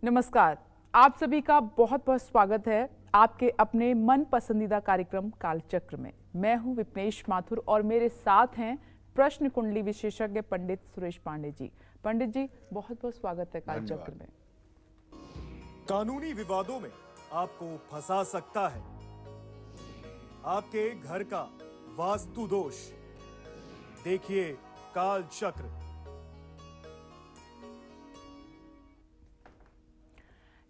नमस्कार, आप सभी का बहुत बहुत स्वागत है आपके अपने मन पसंदीदा कार्यक्रम कालचक्र में। मैं हूं विपनेश माथुर और मेरे साथ हैं प्रश्न कुंडली विशेषज्ञ पंडित सुरेश पांडे जी। पंडित जी, बहुत बहुत स्वागत है कालचक्र में। कानूनी विवादों में आपको फंसा सकता है आपके घर का वास्तु दोष। देखिए काल चक्र।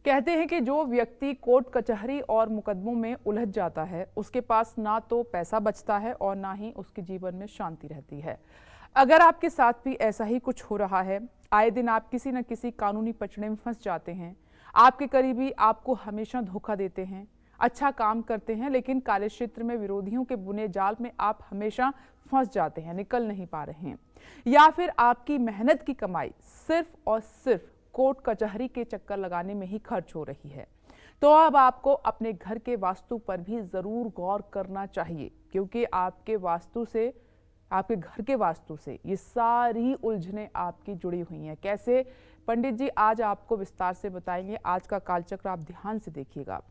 कहते हैं कि जो व्यक्ति कोर्ट कचहरी और मुकदमों में उलझ जाता है उसके पास ना तो पैसा बचता है और ना ही उसके जीवन में शांति रहती है। अगर आपके साथ भी ऐसा ही कुछ हो रहा है, आए दिन आप किसी न किसी कानूनी पचड़े में फंस जाते हैं, आपके करीबी आपको हमेशा धोखा देते हैं, अच्छा काम करते हैं लेकिन कार्य क्षेत्र में विरोधियों के बुने जाल में आप हमेशा फंस जाते हैं, निकल नहीं पा रहे हैं, या फिर आपकी मेहनत की कमाई सिर्फ और सिर्फ कोर्ट कचहरी के चक्कर लगाने में ही खर्च हो रही है, तो अब आपको अपने घर के वास्तु पर भी जरूर गौर करना चाहिए, क्योंकि आपके घर के वास्तु से ये सारी उलझनें आपकी जुड़ी हुई हैं। कैसे? पंडित जी आज आपको विस्तार से बताएंगे। आज का कालचक्र आप ध्यान से देखिएगा।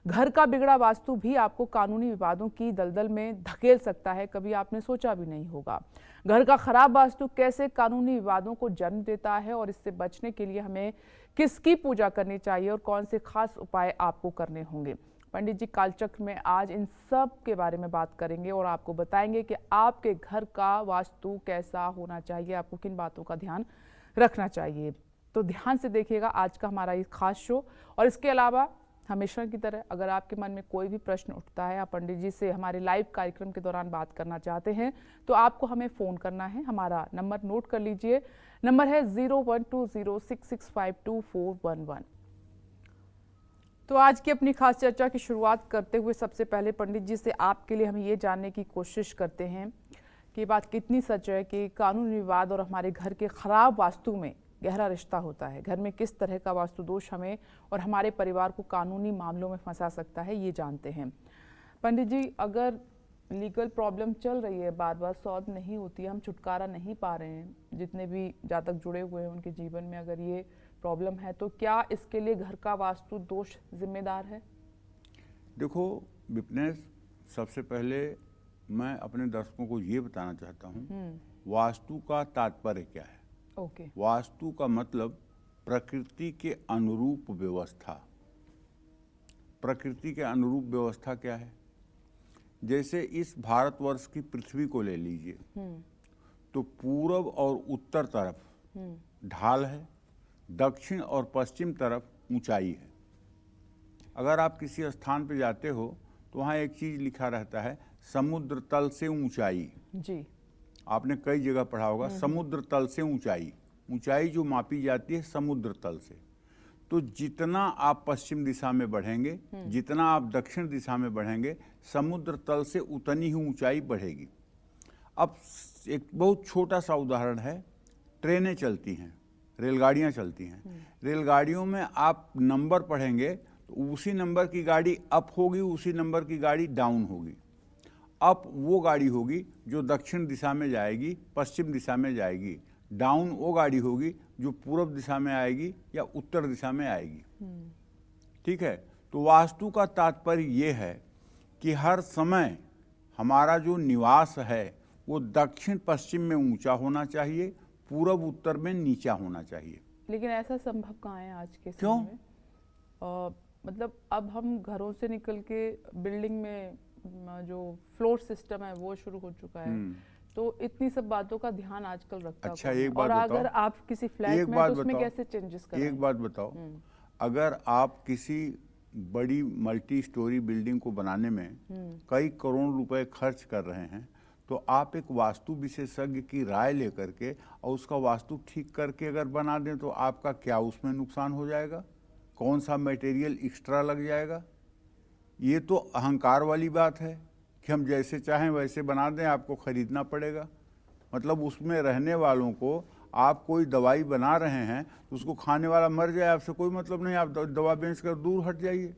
घर का बिगड़ा वास्तु भी आपको कानूनी विवादों की दलदल में धकेल सकता है, कभी आपने सोचा भी नहीं होगा। घर का खराब वास्तु कैसे कानूनी विवादों को जन्म देता है और इससे बचने के लिए हमें किसकी पूजा करनी चाहिए और कौन से खास उपाय आपको करने होंगे। पंडित जी कालचक्र में आज इन सब के बारे में बात करेंगे और आपको बताएंगे कि आपके घर का वास्तु कैसा होना चाहिए, आपको किन बातों का ध्यान रखना चाहिए। तो ध्यान से देखिएगा आज का हमारा ये खास शो। और इसके अलावा हमेशा की तरह अगर आपके मन में कोई भी प्रश्न उठता है, आप पंडित जी से हमारे लाइव कार्यक्रम के दौरान बात करना चाहते हैं, तो आपको हमें फ़ोन करना है। हमारा नंबर नोट कर लीजिए, नंबर है 012066522411। तो आज की अपनी खास चर्चा की शुरुआत करते हुए सबसे पहले पंडित जी से आपके लिए हम ये जानने की कोशिश करते हैं कि बात कितनी सच है कि कानूनी विवाद और हमारे घर के खराब वास्तु में गहरा रिश्ता होता है। घर में किस तरह का वास्तु दोष हमें और हमारे परिवार को कानूनी मामलों में फंसा सकता है, ये जानते हैं। पंडित जी, अगर लीगल प्रॉब्लम चल रही है, बार बार सॉल्व नहीं होती है, हम छुटकारा नहीं पा रहे हैं, जितने भी जातक जुड़े हुए हैं उनके जीवन में अगर ये प्रॉब्लम है, तो क्या इसके लिए घर का वास्तु दोष जिम्मेदार है? देखो विपनेश, सबसे पहले मैं अपने दर्शकों को ये बताना चाहता हूँ वास्तु का तात्पर्य क्या है। ओके। वास्तु का मतलब प्रकृति के अनुरूप व्यवस्था। प्रकृति के अनुरूप व्यवस्था क्या है? जैसे इस भारतवर्ष की पृथ्वी को ले लीजिए, तो पूरब और उत्तर तरफ ढाल है, दक्षिण और पश्चिम तरफ ऊंचाई है। अगर आप किसी स्थान पर जाते हो तो वहाँ एक चीज लिखा रहता है, समुद्र तल से ऊंचाई। जी, आपने कई जगह पढ़ा होगा, समुद्र तल से ऊंचाई। ऊंचाई जो मापी जाती है समुद्र तल से। तो जितना आप पश्चिम दिशा में बढ़ेंगे, जितना आप दक्षिण दिशा में बढ़ेंगे, समुद्र तल से उतनी ही ऊंचाई बढ़ेगी। अब एक बहुत छोटा सा उदाहरण है, ट्रेनें चलती हैं, रेलगाड़ियां चलती हैं। रेलगाड़ियों में आप नंबर पढ़ेंगे तो उसी नंबर की गाड़ी अप होगी, उसी नंबर की गाड़ी डाउन होगी। अप वो गाड़ी होगी जो दक्षिण दिशा में जाएगी, पश्चिम दिशा में जाएगी। डाउन वो गाड़ी होगी जो पूर्व दिशा में आएगी या उत्तर दिशा में आएगी। ठीक है? तो वास्तु का तात्पर्य ये है कि हर समय हमारा जो निवास है वो दक्षिण पश्चिम में ऊंचा होना चाहिए, पूर्व उत्तर में नीचा होना चाहिए। लेकिन ऐसा संभव कहाँ है आज के क्यों? समय में? मतलब अब हम घरों से निकल के बिल्डिंग में जो फ्लोर सिस्टम है वो शुरू हो चुका है, तो इतनी सब बातों का ध्यान आजकल रखता अच्छा, कौन है? एक बात और बताओ, अगर आप किसी फ्लैट में तो उसमें कैसे चेंजेस करें? एक बात बताओ, अगर आप किसी बड़ी मल्टी स्टोरी बिल्डिंग को बनाने में कई करोड़ रुपए खर्च कर रहे हैं, तो आप एक वास्तु विशेषज्ञ की राय लेकर के और उसका वास्तु ठीक करके अगर बना दें तो आपका क्या उसमें नुकसान हो जाएगा? कौन सा मटेरियल एक्स्ट्रा लग जाएगा? ये तो अहंकार वाली बात है कि हम जैसे चाहें वैसे बना दें, आपको खरीदना पड़ेगा। मतलब उसमें रहने वालों को आप कोई दवाई बना रहे हैं तो उसको खाने वाला मर जाए, आपसे कोई मतलब नहीं, आप दवा बेचकर दूर हट जाइए।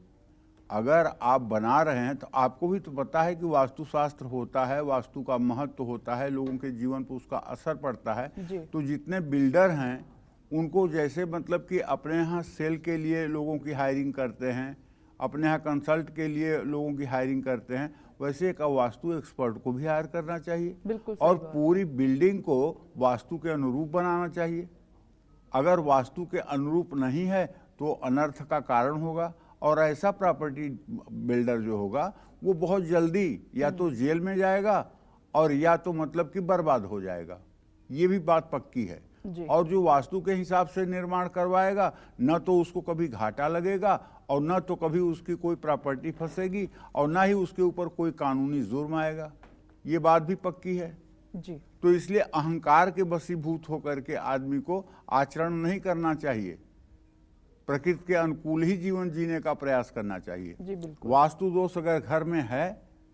अगर आप बना रहे हैं तो आपको भी तो पता है कि वास्तुशास्त्र होता है, वास्तु का महत्व होता है, लोगों के जीवन पर उसका असर पड़ता है। तो जितने बिल्डर हैं उनको जैसे मतलब कि अपने यहाँ सेल के लिए लोगों की हायरिंग करते हैं, अपने यहाँ कंसल्ट के लिए लोगों की हायरिंग करते हैं, वैसे एक वास्तु एक्सपर्ट को भी हायर करना चाहिए। बिल्कुल सही और बात। पूरी बिल्डिंग को वास्तु के अनुरूप बनाना चाहिए। अगर वास्तु के अनुरूप नहीं है तो अनर्थ का कारण होगा, और ऐसा प्रॉपर्टी बिल्डर जो होगा वो बहुत जल्दी या तो जेल में जाएगा और या तो मतलब कि बर्बाद हो जाएगा। ये भी बात पक्की है। जी। और जो वास्तु के हिसाब से निर्माण करवाएगा न तो उसको कभी घाटा लगेगा और न तो कभी उसकी कोई प्रॉपर्टी फंसेगी और ना ही उसके ऊपर कोई कानूनी जुर्म आएगा। ये बात भी पक्की है। जी। तो इसलिए अहंकार के वशीभूत होकर के आदमी को आचरण नहीं करना चाहिए, प्रकृति के अनुकूल ही जीवन जीने का प्रयास करना चाहिए। जी बिल्कुल। वास्तु दोष अगर घर में है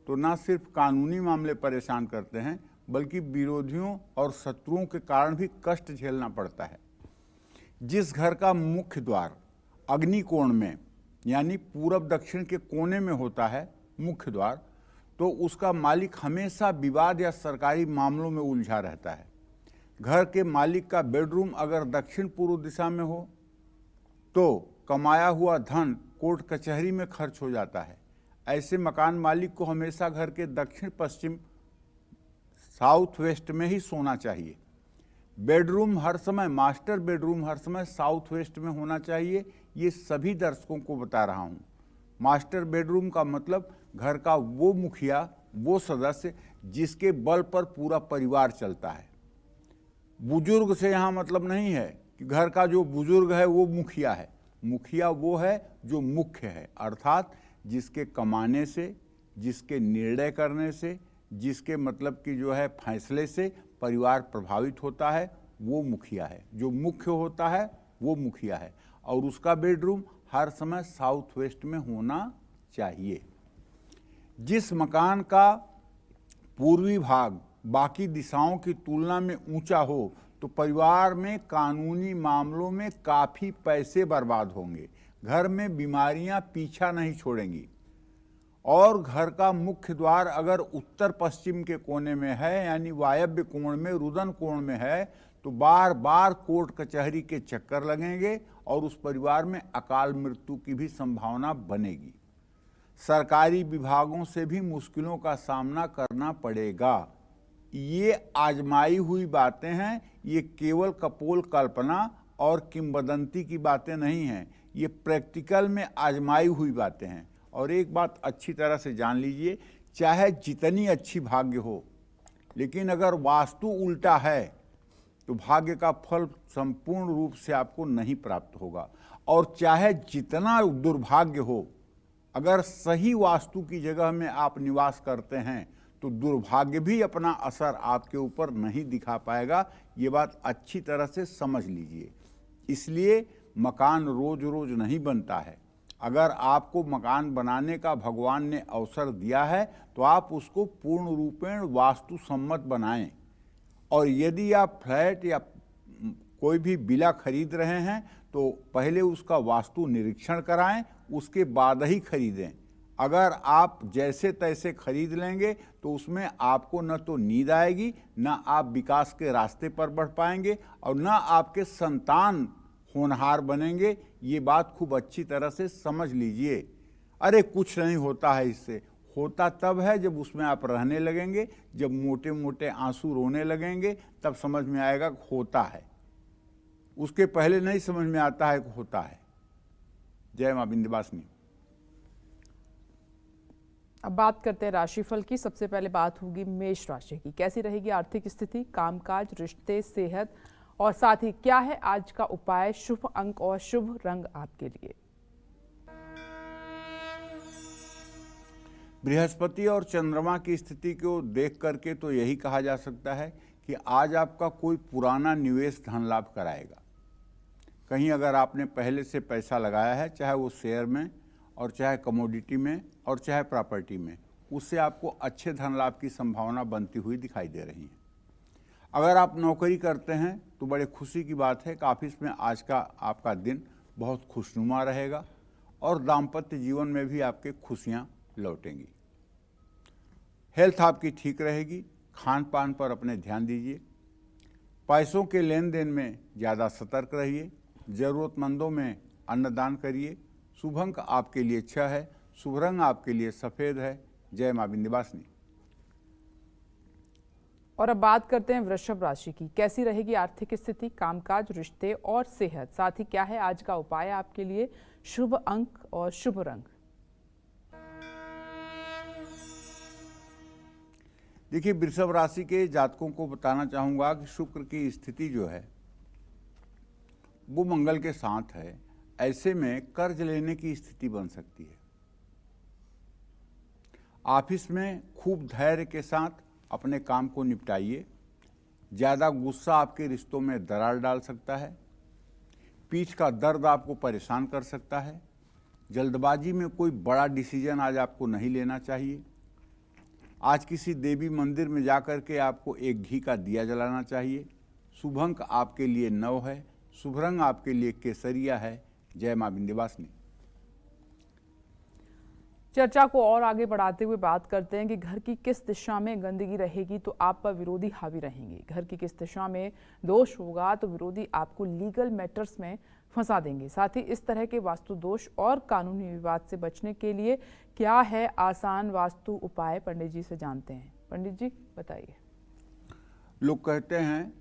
तो ना सिर्फ कानूनी मामले परेशान करते हैं बल्कि विरोधियों और शत्रुओं के कारण भी कष्ट झेलना पड़ता है। जिस घर का मुख्य द्वार अग्नि कोण में यानी पूरब दक्षिण के कोने में होता है मुख्य द्वार, तो उसका मालिक हमेशा विवाद या सरकारी मामलों में उलझा रहता है। घर के मालिक का बेडरूम अगर दक्षिण पूर्व दिशा में हो तो कमाया हुआ धन कोर्ट कचहरी में खर्च हो जाता है। ऐसे मकान मालिक को हमेशा घर के दक्षिण पश्चिम साउथ वेस्ट में ही सोना चाहिए। बेडरूम हर समय, मास्टर बेडरूम हर समय साउथ वेस्ट में होना चाहिए। ये सभी दर्शकों को बता रहा हूँ। मास्टर बेडरूम का मतलब घर का वो मुखिया, वो सदस्य जिसके बल पर पूरा परिवार चलता है। बुजुर्ग से यहाँ मतलब नहीं है कि घर का जो बुजुर्ग है वो मुखिया है। मुखिया वो है जो मुख्य है, अर्थात जिसके कमाने से, जिसके निर्णय करने से, जिसके मतलब कि जो है फैसले से परिवार प्रभावित होता है, वो मुखिया है। जो मुख्य होता है वो मुखिया है और उसका बेडरूम हर समय साउथ वेस्ट में होना चाहिए। जिस मकान का पूर्वी भाग बाकी दिशाओं की तुलना में ऊंचा हो तो परिवार में कानूनी मामलों में काफ़ी पैसे बर्बाद होंगे, घर में बीमारियां पीछा नहीं छोड़ेंगी। और घर का मुख्य द्वार अगर उत्तर पश्चिम के कोने में है यानी वायव्य कोण में, रुदन कोण में है, तो बार बार कोर्ट कचहरी के चक्कर लगेंगे और उस परिवार में अकाल मृत्यु की भी संभावना बनेगी। सरकारी विभागों से भी मुश्किलों का सामना करना पड़ेगा। ये आजमाई हुई बातें हैं, ये केवल कपोल कल्पना और किंवदंती की बातें नहीं हैं, ये प्रैक्टिकल में आजमाई हुई बातें हैं। और एक बात अच्छी तरह से जान लीजिए, चाहे जितनी अच्छी भाग्य हो, लेकिन अगर वास्तु उल्टा है तो भाग्य का फल संपूर्ण रूप से आपको नहीं प्राप्त होगा। और चाहे जितना दुर्भाग्य हो, अगर सही वास्तु की जगह में आप निवास करते हैं तो दुर्भाग्य भी अपना असर आपके ऊपर नहीं दिखा पाएगा। ये बात अच्छी तरह से समझ लीजिए। इसलिए मकान रोज रोज नहीं बनता है। अगर आपको मकान बनाने का भगवान ने अवसर दिया है तो आप उसको पूर्ण रूपेण वास्तु सम्मत बनाएं। और यदि आप फ्लैट या कोई भी विला खरीद रहे हैं तो पहले उसका वास्तु निरीक्षण कराएं, उसके बाद ही खरीदें। अगर आप जैसे तैसे खरीद लेंगे तो उसमें आपको न तो नींद आएगी, न आप विकास के रास्ते पर बढ़ पाएंगे और न आपके संतान होनहार बनेंगे। ये बात खूब अच्छी तरह से समझ लीजिए। अरे कुछ नहीं होता है, इससे होता तब है जब उसमें आप रहने लगेंगे, जब मोटे मोटे आंसू रोने लगेंगे, तब समझ में आएगा होता है। उसके पहले नहीं समझ में आता है कि होता है। जय मां विंध्यवासिनी। अब बात करते हैं राशिफल की। सबसे पहले बात होगी मेष राशि की। कैसी रहेगी आर्थिक स्थिति, कामकाज, रिश्ते, सेहत और साथ ही क्या है आज का उपाय, शुभ अंक और शुभ रंग आपके लिए। बृहस्पति और चंद्रमा की स्थिति को देख करके तो यही कहा जा सकता है कि आज आपका कोई पुराना निवेश धन लाभ कराएगा। कहीं अगर आपने पहले से पैसा लगाया है, चाहे वो शेयर में और चाहे कमोडिटी में और चाहे प्रॉपर्टी में, उससे आपको अच्छे धन लाभ की संभावना बनती हुई दिखाई दे रही है। अगर आप नौकरी करते हैं तो बड़े खुशी की बात है कि ऑफिस में आज का आपका दिन बहुत खुशनुमा रहेगा और दाम्पत्य जीवन में भी आपके खुशियां लौटेंगी। हेल्थ आपकी ठीक रहेगी। खान पान पर अपने ध्यान दीजिए। पैसों के लेन देन में ज़्यादा सतर्क रहिए। ज़रूरतमंदों में अन्नदान करिए। शुभ अंक आपके लिए 6 है। शुभ रंग आपके लिए सफ़ेद है। जय मां विंध्यवासिनी। और अब बात करते हैं वृषभ राशि की। कैसी रहेगी आर्थिक स्थिति, कामकाज, रिश्ते और सेहत, साथ ही क्या है आज का उपाय आपके लिए, शुभ अंक और शुभ रंग। देखिए, वृषभ राशि के जातकों को बताना चाहूँगा कि शुक्र की स्थिति जो है वो मंगल के साथ है। ऐसे में कर्ज लेने की स्थिति बन सकती है। ऑफिस में खूब धैर्य के साथ अपने काम को निपटाइए। ज़्यादा गुस्सा आपके रिश्तों में दरार डाल सकता है। पीठ का दर्द आपको परेशान कर सकता है। जल्दबाजी में कोई बड़ा डिसीजन आज आपको नहीं लेना चाहिए। आज किसी देवी मंदिर में जाकर के आपको एक घी का दिया जलाना चाहिए। शुभ अंक आपके लिए 9 है। शुभ रंग आपके लिए केसरिया है। जय मां विंध्यवासिनी। चर्चा को और आगे बढ़ाते हुए बात करते हैं कि घर की किस दिशा में गंदगी रहेगी तो आप पर विरोधी हावी रहेंगे। घर की किस दिशा में दोष होगा तो विरोधी आपको लीगल मैटर्स में फंसा देंगे। साथ ही इस तरह के वास्तु दोष और कानूनी विवाद से बचने के लिए क्या है आसान वास्तु उपाय, पंडित जी से जानते हैं। पंडित जी बताइए। लोग कहते हैं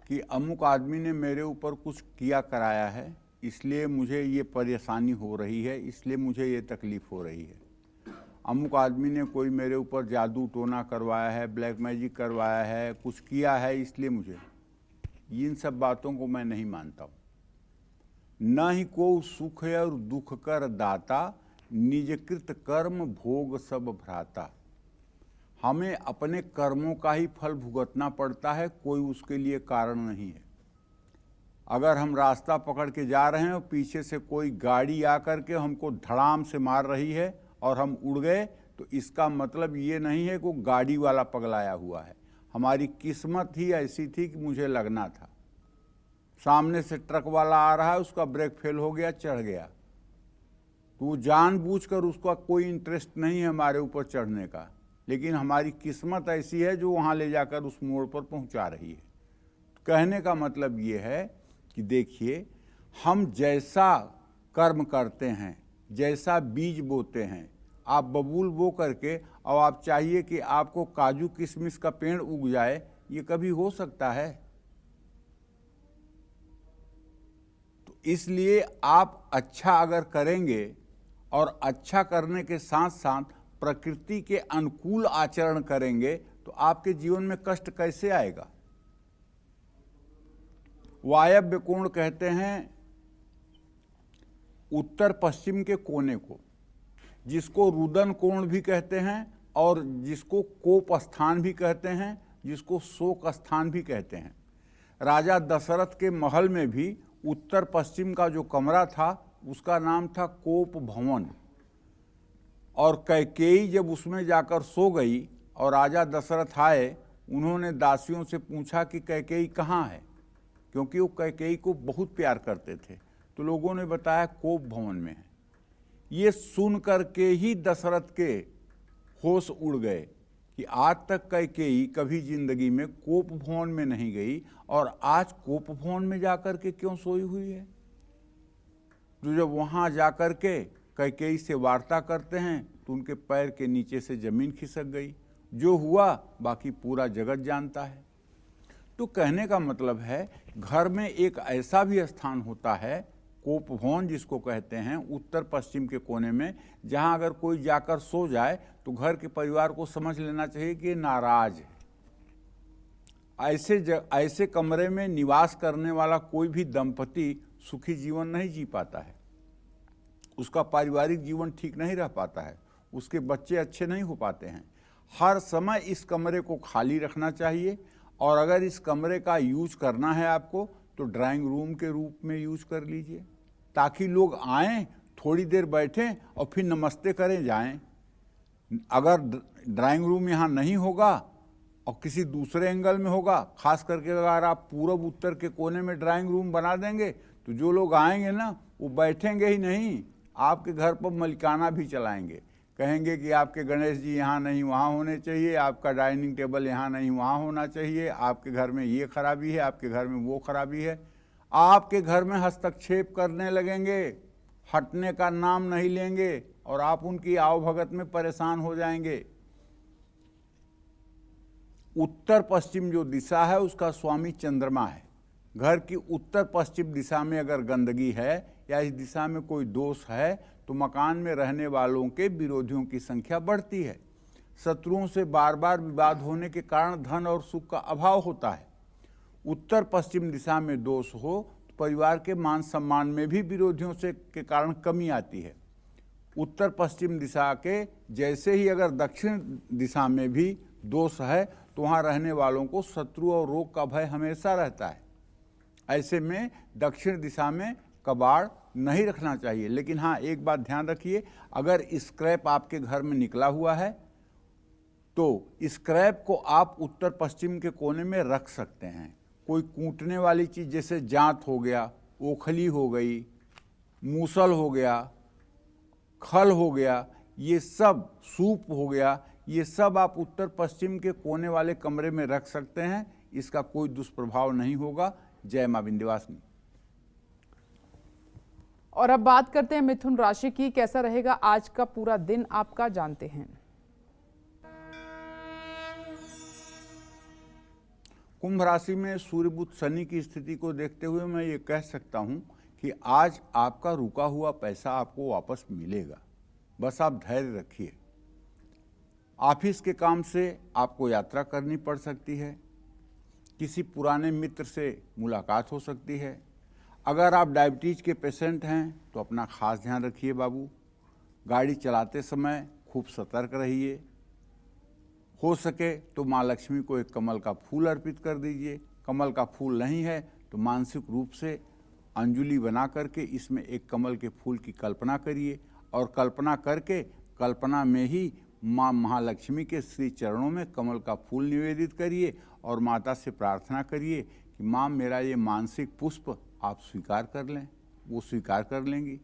कि अमुक आदमी ने मेरे ऊपर कुछ किया कराया है, इसलिए मुझे ये परेशानी हो रही है, इसलिए मुझे ये तकलीफ हो रही है। अमुक आदमी ने कोई मेरे ऊपर जादू टोना करवाया है, ब्लैक मैजिक करवाया है, कुछ किया है, इसलिए मुझे। इन सब बातों को मैं नहीं मानता हूँ। न ही को सुख है और दुख कर दाता, निजकृत कर्म भोग सब भ्राता। हमें अपने कर्मों का ही फल भुगतना पड़ता है, कोई उसके लिए कारण नहीं है। अगर हम रास्ता पकड़ के जा रहे हैं और पीछे से कोई गाड़ी आकर के हमको धड़ाम से मार रही है और हम उड़ गए, तो इसका मतलब ये नहीं है कि वो गाड़ी वाला पगलाया हुआ है। हमारी किस्मत ही ऐसी थी कि मुझे लगना था। सामने से ट्रक वाला आ रहा है, उसका ब्रेक फेल हो गया, चढ़ गया, तो वो जानबूझकर, उसका कोई इंटरेस्ट नहीं है हमारे ऊपर चढ़ने का, लेकिन हमारी किस्मत ऐसी है जो वहाँ ले जाकर उस मोड़ पर पहुँचा रही है। तो कहने का मतलब ये है कि देखिए, हम जैसा कर्म करते हैं, जैसा बीज बोते हैं, आप बबूल बो करके और आप चाहिए कि आपको काजू किशमिश का पेड़ उग जाए, ये कभी हो सकता है? तो इसलिए आप अच्छा अगर करेंगे और अच्छा करने के साथ साथ प्रकृति के अनुकूल आचरण करेंगे तो आपके जीवन में कष्ट कैसे आएगा? वायव्य कोण कहते हैं उत्तर पश्चिम के कोने को, जिसको रुदन कोण भी कहते हैं और जिसको कोप स्थान भी कहते हैं, जिसको शोक स्थान भी कहते हैं। राजा दशरथ के महल में भी उत्तर पश्चिम का जो कमरा था उसका नाम था कोप भवन। और कैकेयी जब उसमें जाकर सो गई और राजा दशरथ आए, उन्होंने दासियों से पूछा कि कैकेयी कहाँ है, क्योंकि वो कैकेयी को बहुत प्यार करते थे। तो लोगों ने बताया कोप भवन में है। ये सुन करके ही दशरथ के होश उड़ गए कि आज तक कैकेयी कभी जिंदगी में कोप भवन में नहीं गई और आज कोप भवन में जाकर के क्यों सोई हुई है। तो जब वहाँ जाकर के कैकेयी से वार्ता करते हैं तो उनके पैर के नीचे से जमीन खिसक गई। जो हुआ बाकी पूरा जगत जानता है। तो कहने का मतलब है, घर में एक ऐसा भी स्थान होता है, कोप भवन जिसको कहते हैं, उत्तर पश्चिम के कोने में, जहां अगर कोई जाकर सो जाए तो घर के परिवार को समझ लेना चाहिए कि नाराज है। ऐसे कमरे में निवास करने वाला कोई भी दंपति सुखी जीवन नहीं जी पाता है। उसका पारिवारिक जीवन ठीक नहीं रह पाता है, उसके बच्चे अच्छे नहीं हो पाते हैं। हर समय इस कमरे को खाली रखना चाहिए और अगर इस कमरे का यूज करना है आपको तो ड्राइंग रूम के रूप में यूज कर लीजिए, ताकि लोग आएं, थोड़ी देर बैठें और फिर नमस्ते करें जाएं। अगर ड्राइंग रूम यहाँ नहीं होगा और किसी दूसरे एंगल में होगा, खास करके अगर आप पूर्व उत्तर के कोने में ड्राइंग रूम बना देंगे तो जो लोग आएंगे ना वो बैठेंगे ही नहीं, आपके घर पर मलिकाना भी चलाएंगे। कहेंगे कि आपके गणेश जी यहाँ नहीं वहाँ होने चाहिए, आपका डाइनिंग टेबल यहाँ नहीं वहाँ होना चाहिए, आपके घर में ये खराबी है, आपके घर में वो खराबी है। आपके घर में हस्तक्षेप करने लगेंगे, हटने का नाम नहीं लेंगे और आप उनकी आवभगत में परेशान हो जाएंगे। उत्तर पश्चिम जो दिशा है उसका स्वामी चंद्रमा है। घर की उत्तर पश्चिम दिशा में अगर गंदगी है या इस दिशा में कोई दोष है तो मकान में रहने वालों के विरोधियों की संख्या बढ़ती है। शत्रुओं से बार बार विवाद होने के कारण धन और सुख का अभाव होता है। उत्तर पश्चिम दिशा में दोष हो तो परिवार के मान सम्मान में भी विरोधियों से के कारण कमी आती है। उत्तर पश्चिम दिशा के जैसे ही अगर दक्षिण दिशा में भी दोष है तो वहाँ रहने वालों को शत्रु और रोग का भय हमेशा रहता है। ऐसे में दक्षिण दिशा में कबाड़ नहीं रखना चाहिए। लेकिन हाँ, एक बात ध्यान रखिए, अगर स्क्रैप आपके घर में निकला हुआ है तो स्क्रैप को आप उत्तर पश्चिम के कोने में रख सकते हैं। कोई कूटने वाली चीज़ जैसे जांत हो गया, ओखली हो गई, मूसल हो गया, खल हो गया, ये सब सूप हो गया, ये सब आप उत्तर पश्चिम के कोने वाले कमरे में रख सकते हैं। इसका कोई दुष्प्रभाव नहीं होगा। जय मां विंध्यवासिनी। और अब बात करते हैं मिथुन राशि की। कैसा रहेगा आज का पूरा दिन आपका, जानते हैं। कुंभ राशि में सूर्य बुध शनि की स्थिति को देखते हुए मैं ये कह सकता हूं कि आज आपका रुका हुआ पैसा आपको वापस मिलेगा। बस आप धैर्य रखिए। ऑफिस के काम से आपको यात्रा करनी पड़ सकती है। किसी पुराने मित्र से मुलाकात हो सकती है। अगर आप डायबिटीज के पेशेंट हैं तो अपना खास ध्यान रखिए बाबू। गाड़ी चलाते समय खूब सतर्क रहिए। हो सके तो माँ लक्ष्मी को एक कमल का फूल अर्पित कर दीजिए। कमल का फूल नहीं है तो मानसिक रूप से अंजुलि बना करके इसमें एक कमल के फूल की कल्पना करिए और कल्पना करके कल्पना में ही माँ महालक्ष्मी के श्री चरणों में कमल का फूल निवेदित करिए और माता से प्रार्थना करिए कि माँ मेरा ये मानसिक पुष्प आप स्वीकार कर लें। वो स्वीकार कर लेंगी।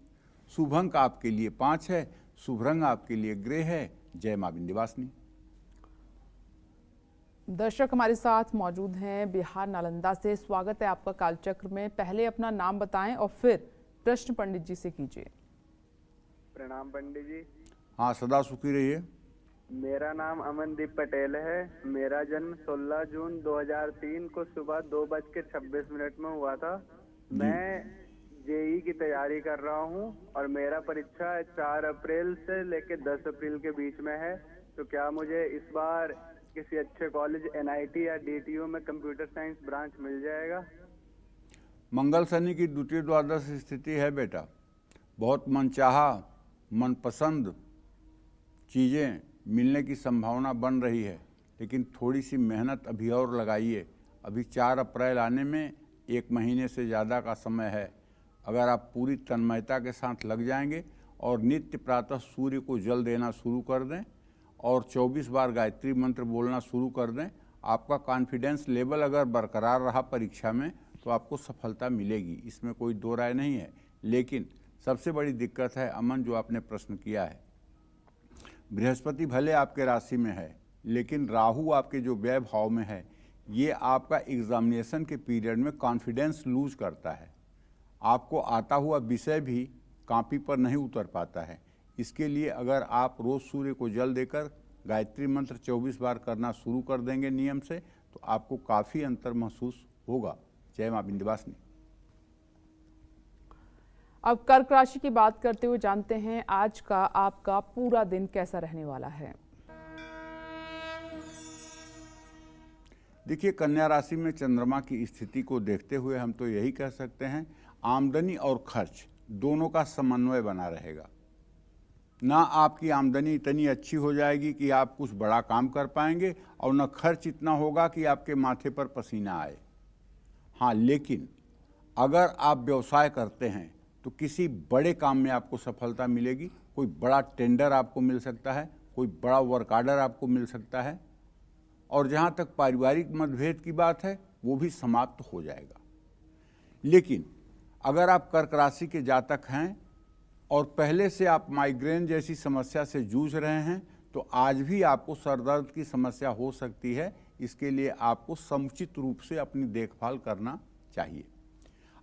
शुभ अंक आपके लिए 5 है। शुभ रंग आपके लिए ग्रे है। जय मां विंध्यवासिनी। दर्शक हमारे साथ मौजूद हैं बिहार नालंदा से। स्वागत है आपका कालचक्र में। पहले अपना नाम बताएं और फिर प्रश्न पंडित जी से कीजिए। प्रणाम पंडित जी। हाँ, सदा सुखी रहिए। मेरा नाम अमनदीप पटेल है। मेरा जन्म 16 जून 2003 को सुबह 2:26 में हुआ था। मैं जेई की तैयारी कर रहा हूँ और मेरा परीक्षा 4 अप्रैल से लेकर 10 अप्रैल के बीच में है। तो क्या मुझे इस बार किसी अच्छे कॉलेज एनआईटी या डीटीयू में कंप्यूटर साइंस ब्रांच मिल जाएगा? मंगल शनि की द्वितीय द्वादश स्थिति है बेटा। बहुत मनचाहा मनपसंद चीज़ें मिलने की संभावना बन रही है, लेकिन थोड़ी सी मेहनत अभी और लगाइए। अभी 4 अप्रैल आने में 1 महीने से ज़्यादा का समय है। अगर आप पूरी तन्मयता के साथ लग जाएंगे और नित्य प्रातः सूर्य को जल देना शुरू कर दें और 24 बार गायत्री मंत्र बोलना शुरू कर दें, आपका कॉन्फिडेंस लेवल अगर बरकरार रहा परीक्षा में तो आपको सफलता मिलेगी। इसमें कोई दो राय नहीं है। लेकिन सबसे बड़ी दिक्कत है अमन, जो आपने प्रश्न किया है। बृहस्पति भले आपके राशि में है, लेकिन राहु आपके जो व्यय भाव में है, ये आपका एग्जामिनेशन के पीरियड में कॉन्फिडेंस लूज करता है। आपको आता हुआ विषय भी कॉपी पर नहीं उतर पाता है। इसके लिए अगर आप रोज़ सूर्य को जल देकर गायत्री मंत्र 24 बार करना शुरू कर देंगे नियम से, तो आपको काफ़ी अंतर महसूस होगा। जय मां विंध्यवासिनी। अब कर्क राशि की बात करते हुए जानते हैं आज का आपका पूरा दिन कैसा रहने वाला है। देखिए, कन्या राशि में चंद्रमा की स्थिति को देखते हुए हम तो यही कह सकते हैं, आमदनी और खर्च दोनों का समन्वय बना रहेगा। ना आपकी आमदनी इतनी अच्छी हो जाएगी कि आप कुछ बड़ा काम कर पाएंगे और न खर्च इतना होगा कि आपके माथे पर पसीना आए। हाँ, लेकिन अगर आप व्यवसाय करते हैं तो किसी बड़े काम में आपको सफलता मिलेगी। कोई बड़ा टेंडर आपको मिल सकता है, कोई बड़ा वर्क ऑर्डर आपको मिल सकता है। और जहाँ तक पारिवारिक मतभेद की बात है, वो भी समाप्त हो जाएगा। लेकिन अगर आप कर्क राशि के जातक हैं और पहले से आप माइग्रेन जैसी समस्या से जूझ रहे हैं तो आज भी आपको सर दर्द की समस्या हो सकती है। इसके लिए आपको समुचित रूप से अपनी देखभाल करना चाहिए।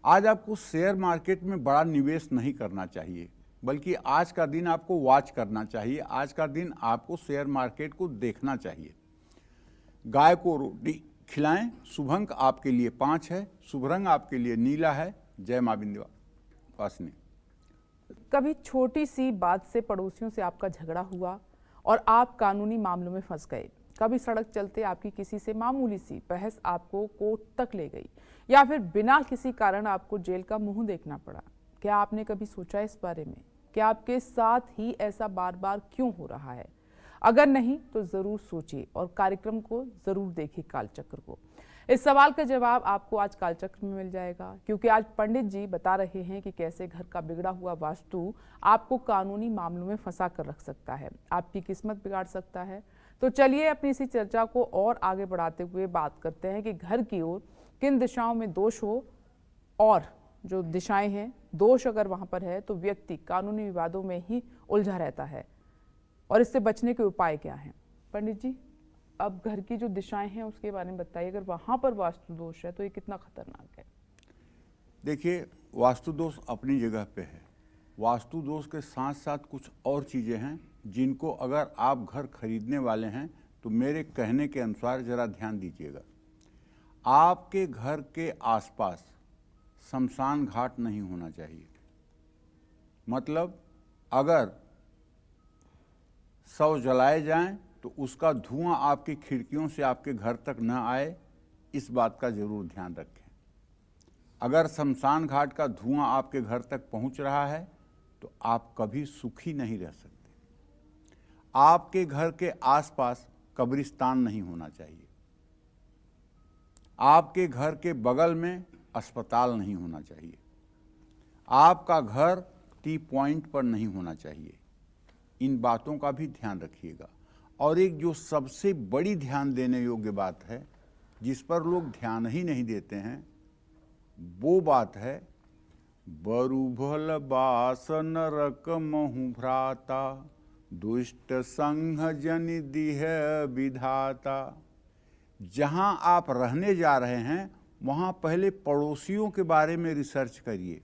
आज आपको शेयर मार्केट में बड़ा निवेश नहीं करना चाहिए, बल्कि आज का दिन आपको वॉच करना चाहिए। आज का दिन आपको शेयर मार्केट को देखना चाहिए। गाय को रोटी खिलाएं। शुभ अंक आपके लिए 5 है। शुभ रंग आपके लिए नीला है। जय मां विंध्यवासिनी। कभी छोटी सी बात से पड़ोसियों से आपका झगड़ा हुआ और आप कानूनी मामलों में फंस गए। कभी सड़क चलते आपकी किसी से मामूली सी बहस आपको कोर्ट तक ले गई, या फिर बिना किसी कारण आपको जेल का मुंह देखना पड़ा। क्या आपने कभी सोचा इस बारे में कि आपके साथ ही ऐसा बार बार क्यों हो रहा है? अगर नहीं तो जरूर सोचिए और कार्यक्रम को जरूर देखिए कालचक्र को। इस सवाल का जवाब आपको आज कालचक्र में मिल जाएगा, क्योंकि आज पंडित जी बता रहे हैं कि कैसे घर का बिगड़ा हुआ वास्तु आपको कानूनी मामलों में फंसा कर रख सकता है, आपकी किस्मत बिगाड़ सकता है। तो चलिए अपनी इसी चर्चा को और आगे बढ़ाते हुए बात करते हैं कि घर की ओर किन दिशाओं में दोष हो, और जो दिशाएं हैं, दोष अगर वहां पर है तो व्यक्ति कानूनी विवादों में ही उलझा रहता है, और इससे बचने के उपाय क्या हैं? पंडित जी, अब घर की जो दिशाएं हैं उसके बारे में बताइए। अगर वहां पर वास्तु दोष है तो ये कितना खतरनाक है? देखिए, वास्तु दोष अपनी जगह पे है। वास्तु दोष के साथ साथ कुछ और चीज़ें हैं जिनको अगर आप घर खरीदने वाले हैं तो मेरे कहने के अनुसार ज़रा ध्यान दीजिएगा। आपके घर के आसपास शमशान घाट नहीं होना चाहिए। मतलब अगर शव जलाए जाएं तो उसका धुआं आपकी खिड़कियों से आपके घर तक न आए, इस बात का जरूर ध्यान रखें। अगर शमशान घाट का धुआं आपके घर तक पहुंच रहा है तो आप कभी सुखी नहीं रह सकते। आपके घर के आसपास कब्रिस्तान नहीं होना चाहिए। आपके घर के बगल में अस्पताल नहीं होना चाहिए। आपका घर टी पॉइंट पर नहीं होना चाहिए। इन बातों का भी ध्यान रखिएगा। और एक जो सबसे बड़ी ध्यान देने योग्य बात है, जिस पर लोग ध्यान ही नहीं देते हैं, वो बात है बरु भल बास नरक महु भ्राता, दुष्ट संघ जन दिह विधाता। जहां आप रहने जा रहे हैं वहां पहले पड़ोसियों के बारे में रिसर्च करिए।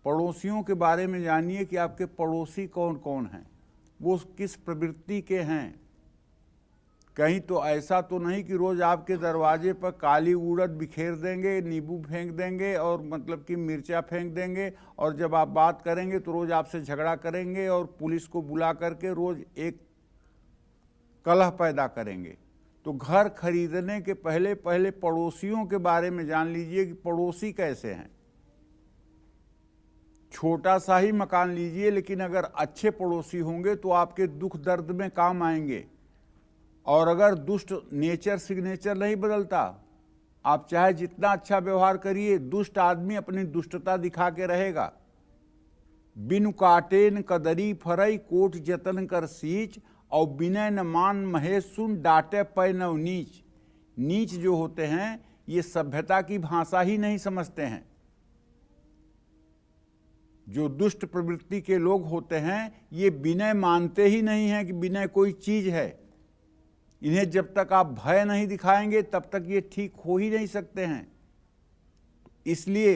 पड़ोसियों के बारे में जानिए कि आपके पड़ोसी कौन कौन हैं, वो किस प्रवृत्ति के हैं। कहीं तो ऐसा तो नहीं कि रोज आपके दरवाजे पर काली उड़द बिखेर देंगे, नींबू फेंक देंगे और मतलब कि मिर्चा फेंक देंगे, और जब आप बात करेंगे तो रोज आपसे झगड़ा करेंगे और पुलिस को बुला करके रोज एक कलह पैदा करेंगे। तो घर खरीदने के पहले पहले पड़ोसियों के बारे में जान लीजिए कि पड़ोसी कैसे हैं। छोटा सा ही मकान लीजिए, लेकिन अगर अच्छे पड़ोसी होंगे तो आपके दुख दर्द में काम आएंगे। और अगर दुष्ट नेचर सिग्नेचर नहीं बदलता, आप चाहे जितना अच्छा व्यवहार करिए, दुष्ट आदमी अपनी दुष्टता दिखा के रहेगा। बिनु काटेन कदरी फरई कोट जतन कर सींच, और बिनय न मान महेश सुन डाटे पै नव नीच। नीच जो होते हैं ये सभ्यता की भाषा ही नहीं समझते हैं। जो दुष्ट प्रवृत्ति के लोग होते हैं ये विनय मानते ही नहीं हैं कि विनय कोई चीज है। इन्हें जब तक आप भय नहीं दिखाएंगे तब तक ये ठीक हो ही नहीं सकते हैं। इसलिए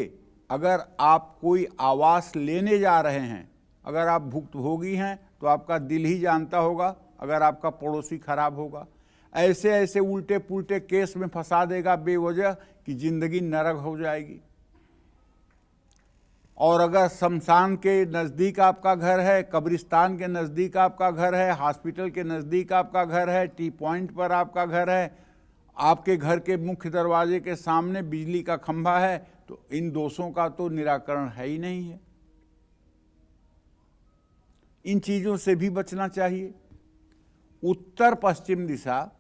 अगर आप कोई आवास लेने जा रहे हैं, अगर आप भुक्तभोगी हैं तो आपका दिल ही जानता होगा अगर आपका पड़ोसी खराब होगा। ऐसे ऐसे उल्टे पुल्टे केस में फंसा देगा बेवजह कि जिंदगी नरक हो जाएगी। और अगर शमशान के नज़दीक आपका घर है, कब्रिस्तान के नज़दीक आपका घर है, हॉस्पिटल के नज़दीक आपका घर है, टी पॉइंट पर आपका घर है, आपके घर के मुख्य दरवाजे के सामने बिजली का खंभा है, तो इन दोषों का तो निराकरण है ही नहीं है। इन चीज़ों से भी बचना चाहिए। उत्तर पश्चिम दिशा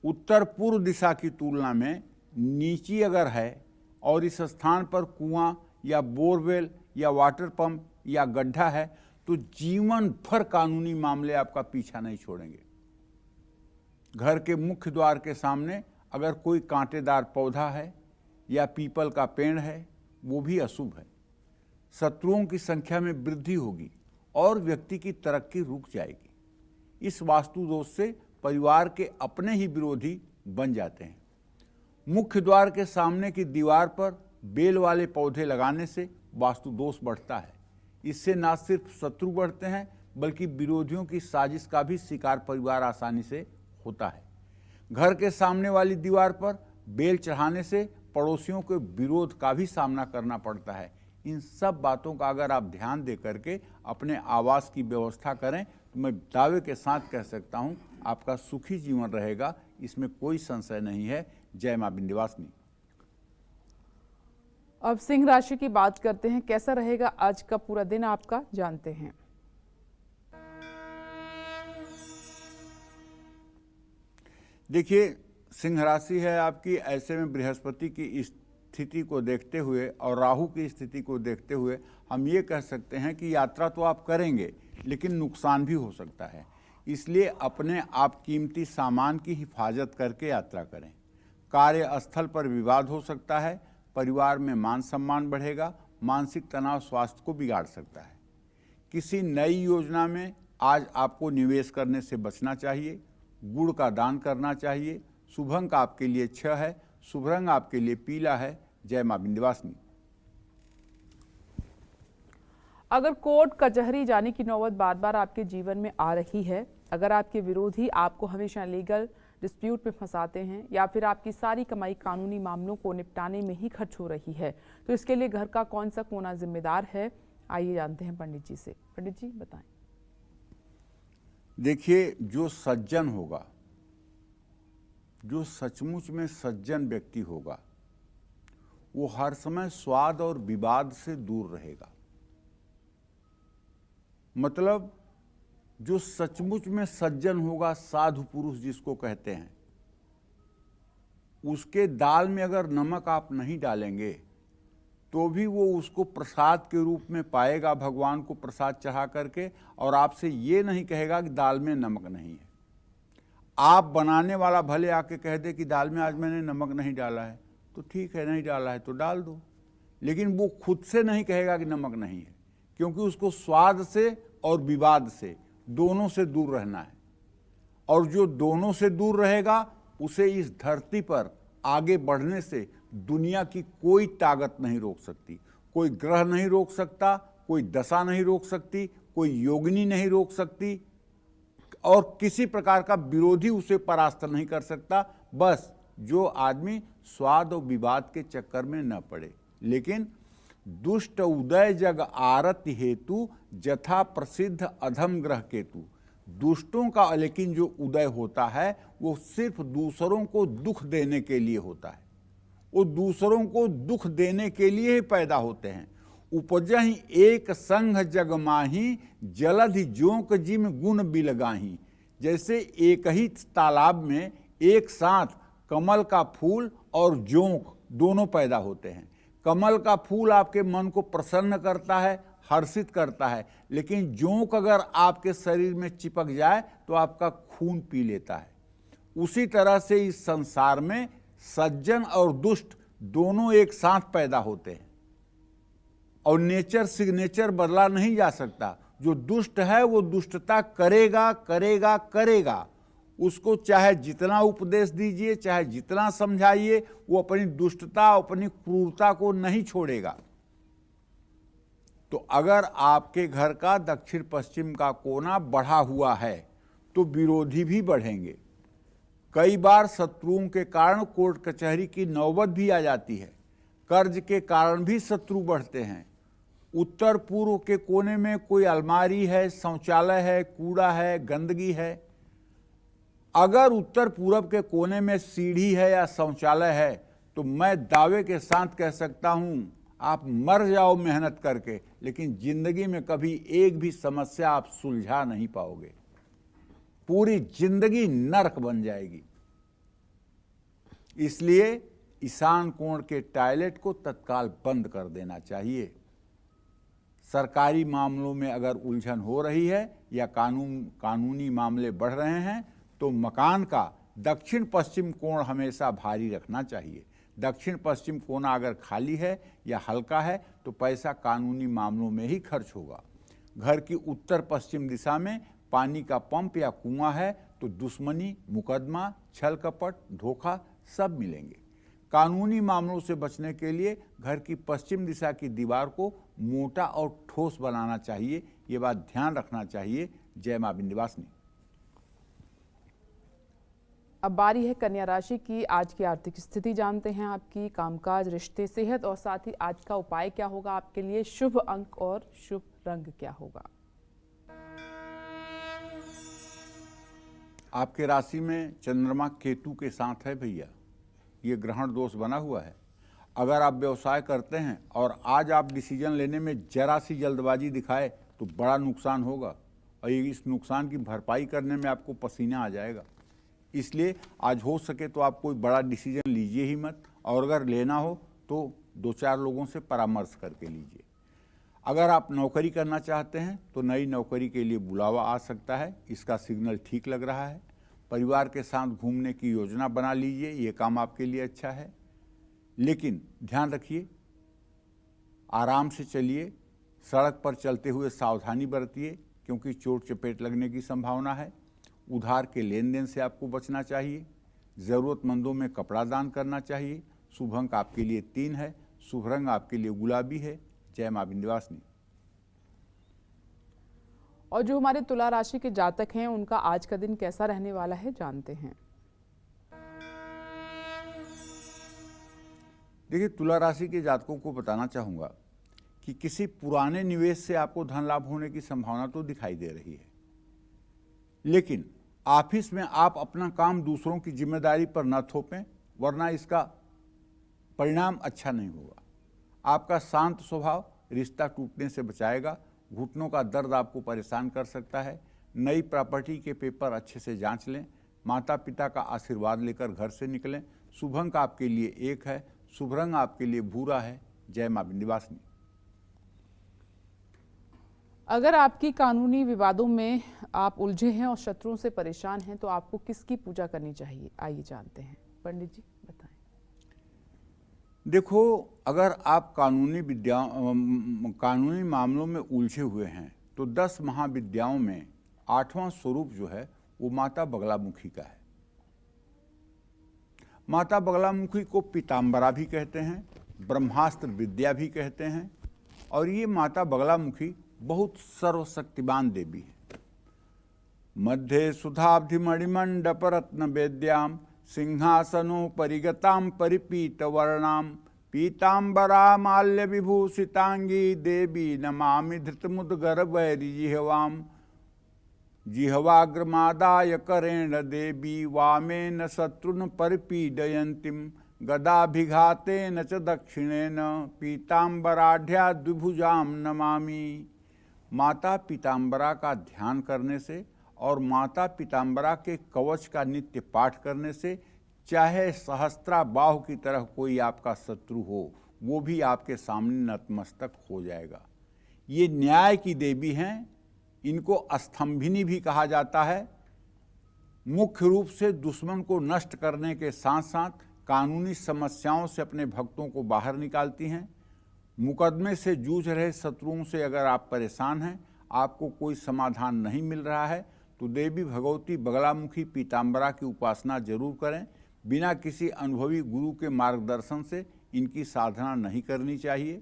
उत्तर पूर्व दिशा की तुलना में नीची अगर है और इस स्थान पर कुआं या बोरवेल या वाटर पंप या गड्ढा है तो जीवन भर कानूनी मामले आपका पीछा नहीं छोड़ेंगे। घर के मुख्य द्वार के सामने अगर कोई कांटेदार पौधा है या पीपल का पेड़ है, वो भी अशुभ है। शत्रुओं की संख्या में वृद्धि होगी, और व्यक्ति की तरक्की रुक जाएगी। इस वास्तु दोष से परिवार के अपने ही विरोधी बन जाते हैं। मुख्य द्वार के सामने की दीवार पर बेल वाले पौधे लगाने से वास्तु दोष बढ़ता है। इससे न सिर्फ शत्रु बढ़ते हैं बल्कि विरोधियों की साजिश का भी शिकार परिवार आसानी से होता है। घर के सामने वाली दीवार पर बेल चढ़ाने से पड़ोसियों के विरोध का भी सामना करना पड़ता है। इन सब बातों का अगर आप ध्यान दे करके अपने आवास की व्यवस्था करें तो मैं दावे के साथ कह सकता हूं आपका सुखी जीवन रहेगा, इसमें कोई संशय नहीं है। जय मां विंध्यवासिनी। अब सिंह राशि की बात करते हैं, कैसा रहेगा आज का पूरा दिन आपका, जानते हैं। देखिए, सिंह राशि है आपकी, ऐसे में बृहस्पति की स्थिति को देखते हुए और राहु की स्थिति को देखते हुए हम ये कह सकते हैं कि यात्रा तो आप करेंगे लेकिन नुकसान भी हो सकता है। इसलिए अपने आप कीमती सामान की हिफाजत करके यात्रा करें। कार्यस्थल पर विवाद हो सकता है, परिवार में मान सम्मान बढ़ेगा, मानसिक तनाव स्वास्थ्य को बिगाड़ सकता है। किसी नई योजना में आज आपको निवेश करने से बचना चाहिए। गुड़ का दान करना चाहिए। शुभ अंक आपके लिए 6 है, शुभ रंग आपके लिए पीला है। जय मां विंध्यवासिनी। अगर कोर्ट कचहरी जाने की नौबत बार बार आपके जीवन में आ रही है, अगर आपके विरोधी आपको हमेशा लीगल डिस्प्यूट में फंसाते हैं या फिर आपकी सारी कमाई कानूनी मामलों को निपटाने में ही खर्च हो रही है, तो इसके लिए घर का कौन सा कोना जिम्मेदार है, आइए जानते हैं पंडित जी से। पंडित जी बताएं। देखिए, जो सज्जन होगा, जो सचमुच में सज्जन व्यक्ति होगा, वो हर समय स्वाद और विवाद से दूर रहेगा। मतलब जो सचमुच में सज्जन होगा, साधु पुरुष जिसको कहते हैं, उसके दाल में अगर नमक आप नहीं डालेंगे तो भी वो उसको प्रसाद के रूप में पाएगा, भगवान को प्रसाद चढ़ा करके, और आपसे ये नहीं कहेगा कि दाल में नमक नहीं है। आप बनाने वाला भले आके कह दे कि दाल में आज मैंने नमक नहीं डाला है, तो ठीक है, नहीं डाला है तो डाल दो, लेकिन वो खुद से नहीं कहेगा कि नमक नहीं है, क्योंकि उसको स्वाद से और विवाद से, दोनों से दूर रहना है। और जो दोनों से दूर रहेगा उसे इस धरती पर आगे बढ़ने से दुनिया की कोई ताकत नहीं रोक सकती। कोई ग्रह नहीं रोक सकता, कोई दशा नहीं रोक सकती, कोई योगिनी नहीं रोक सकती, और किसी प्रकार का विरोधी उसे परास्त नहीं कर सकता। बस जो आदमी स्वाद और विवाद के चक्कर में न पड़े। लेकिन दुष्ट उदय जग आरत हेतु जथा प्रसिद्ध अधम ग्रह केतु। दुष्टों का लेकिन जो उदय होता है वो सिर्फ दूसरों को दुख देने के लिए होता है। वो दूसरों को दुख देने के लिए ही पैदा होते हैं। उपजहि एक संघ जग माही जलधि जोंक जिम गुण बिलगाही। जैसे एक ही तालाब में एक साथ कमल का फूल और जोंक दोनों पैदा होते हैं। कमल का फूल आपके मन को प्रसन्न करता है, हर्षित करता है, लेकिन जोंक अगर आपके शरीर में चिपक जाए तो आपका खून पी लेता है। उसी तरह से इस संसार में सज्जन और दुष्ट दोनों एक साथ पैदा होते हैं, और नेचर सिग्नेचर बदला नहीं जा सकता। जो दुष्ट है वो दुष्टता करेगा करेगा करेगा। उसको चाहे जितना उपदेश दीजिए, चाहे जितना समझाइए, वो अपनी दुष्टता, अपनी क्रूरता को नहीं छोड़ेगा। तो अगर आपके घर का दक्षिण पश्चिम का कोना बढ़ा हुआ है तो विरोधी भी बढ़ेंगे। कई बार शत्रुओं के कारण कोर्ट कचहरी की नौबत भी आ जाती है। कर्ज के कारण भी शत्रु बढ़ते हैं। उत्तर पूर्व के कोने में कोई अलमारी है, शौचालय है, कूड़ा है, गंदगी है। अगर उत्तर पूर्व के कोने में सीढ़ी है या शौचालय है तो मैं दावे के साथ कह सकता हूं आप मर जाओ मेहनत करके, लेकिन जिंदगी में कभी एक भी समस्या आप सुलझा नहीं पाओगे। पूरी जिंदगी नरक बन जाएगी। इसलिए ईशान कोण के टॉयलेट को तत्काल बंद कर देना चाहिए। सरकारी मामलों में अगर उलझन हो रही है या कानूनी मामले बढ़ रहे हैं तो मकान का दक्षिण पश्चिम कोण हमेशा भारी रखना चाहिए। दक्षिण पश्चिम कोना अगर खाली है या हल्का है तो पैसा कानूनी मामलों में ही खर्च होगा। घर की उत्तर पश्चिम दिशा में पानी का पंप या कुआं है तो दुश्मनी, मुकदमा, छल कपट, धोखा सब मिलेंगे। कानूनी मामलों से बचने के लिए घर की पश्चिम दिशा की दीवार को मोटा और ठोस बनाना चाहिए, ये बात ध्यान रखना चाहिए। जय मां विंध्यवासिनी। अब बारी है कन्या राशि की। आज की आर्थिक स्थिति जानते हैं आपकी, कामकाज, रिश्ते, सेहत और साथ ही आज का उपाय क्या होगा आपके लिए, शुभ अंक और शुभ रंग क्या होगा। आपके राशि में चंद्रमा केतु के साथ है भैया, ये ग्रहण दोष बना हुआ है। अगर आप व्यवसाय करते हैं और आज आप डिसीजन लेने में जरा सी जल्दबाजी दिखाए तो बड़ा नुकसान होगा और इस नुकसान की भरपाई करने में आपको पसीना आ जाएगा। इसलिए आज हो सके तो आप कोई बड़ा डिसीजन लीजिए ही मत, और अगर लेना हो तो 2-4 लोगों से परामर्श करके लीजिए। अगर आप नौकरी करना चाहते हैं तो नई नौकरी के लिए बुलावा आ सकता है, इसका सिग्नल ठीक लग रहा है। परिवार के साथ घूमने की योजना बना लीजिए, ये काम आपके लिए अच्छा है। लेकिन ध्यान रखिए, आराम से चलिए, सड़क पर चलते हुए सावधानी बरतिए क्योंकि चोट चपेट लगने की संभावना है। उधार के लेन देन से आपको बचना चाहिए। ज़रूरतमंदों में कपड़ा दान करना चाहिए। शुभ अंक आपके लिए 3 है, शुभ रंग आपके लिए गुलाबी है। जय मां विंध्यवासिनी। और जो हमारे तुला राशि के जातक हैं उनका आज का दिन कैसा रहने वाला है, जानते हैं। देखिए, तुला राशि के जातकों को बताना चाहूँगा कि किसी पुराने निवेश से आपको धन लाभ होने की संभावना तो दिखाई दे रही है, लेकिन ऑफिस में आप अपना काम दूसरों की जिम्मेदारी पर न थोपें, वरना इसका परिणाम अच्छा नहीं होगा। आपका शांत स्वभाव रिश्ता टूटने से बचाएगा। घुटनों का दर्द आपको परेशान कर सकता है। नई प्रॉपर्टी के पेपर अच्छे से जांच लें। माता पिता का आशीर्वाद लेकर घर से निकलें। शुभ अंक आपके लिए 1 है, शुभ रंग आपके लिए भूरा है। जय मां विंध्यवासिनी। अगर आपकी कानूनी विवादों में आप उलझे हैं और शत्रुओं से परेशान हैं तो आपको किसकी पूजा करनी चाहिए, आइए जानते हैं। पंडित जी बताएं। देखो, अगर आप कानूनी मामलों में उलझे हुए हैं तो 10 महाविद्याओं में 8वां स्वरूप जो है वो माता बगलामुखी का है। माता बगलामुखी को पीताम्बरा भी कहते हैं, ब्रह्मास्त्र विद्या भी कहते हैं, और ये माता बगलामुखी बहुत सर्वशक्तिमान देवी है। मध्य सुधाब्धि मणिमंडप रत्न वेद्याम सिंहासनो परिगताम परिपीत वर्णाम पीतांबरा माल्य विभूषितांगी देवी नमामि धृतमुद्गर वैरी जिह्वाम जिह्वाग्रमादाय करेण देवी वामेन शत्रुन परिपीडयन्तीं गदाभिघातेन च दक्षिणेन पीतांबराढ्या द्विभुजां नमामि। माता पीताम्बरा का ध्यान करने से और माता पीताम्बरा के कवच का नित्य पाठ करने से चाहे सहस्त्रा बाहु की तरह कोई आपका शत्रु हो, वो भी आपके सामने नतमस्तक हो जाएगा। ये न्याय की देवी हैं, इनको स्तंभिनी भी कहा जाता है। मुख्य रूप से दुश्मन को नष्ट करने के साथ साथ कानूनी समस्याओं से अपने भक्तों को बाहर निकालती हैं। मुकदमे से जूझ रहे शत्रुओं से अगर आप परेशान हैं, आपको कोई समाधान नहीं मिल रहा है, तो देवी भगवती बगलामुखी पीताम्बरा की उपासना जरूर करें। बिना किसी अनुभवी गुरु के मार्गदर्शन से इनकी साधना नहीं करनी चाहिए।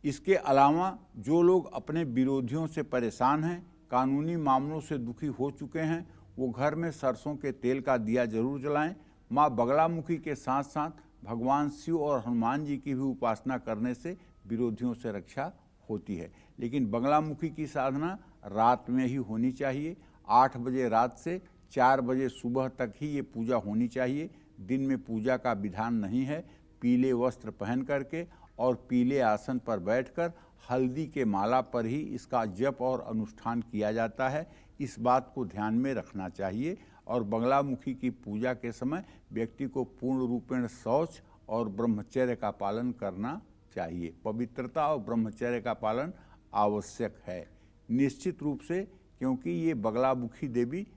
इसके अलावा जो लोग अपने विरोधियों से परेशान हैं, कानूनी मामलों से दुखी हो चुके हैं, वो घर में सरसों के तेल का दिया जरूर जलाएं। माँ बगलामुखी के साथ साथ भगवान शिव और हनुमान जी की भी उपासना करने से विरोधियों से रक्षा होती है। लेकिन बगलामुखी की साधना रात में ही होनी चाहिए। 8 बजे रात से 4 बजे सुबह तक ही ये पूजा होनी चाहिए। दिन में पूजा का विधान नहीं है। पीले वस्त्र पहन करके और पीले आसन पर बैठकर हल्दी के माला पर ही इसका जप और अनुष्ठान किया जाता है। इस बात को ध्यान में रखना चाहिए। और बगलामुखी की पूजा के समय व्यक्ति को पूर्ण रूपेण शौच और ब्रह्मचर्य का पालन करना चाहिए। पवित्रता और ब्रह्मचर्य का पालन आवश्यक है निश्चित रूप से, क्योंकि ये बगलामुखी देवी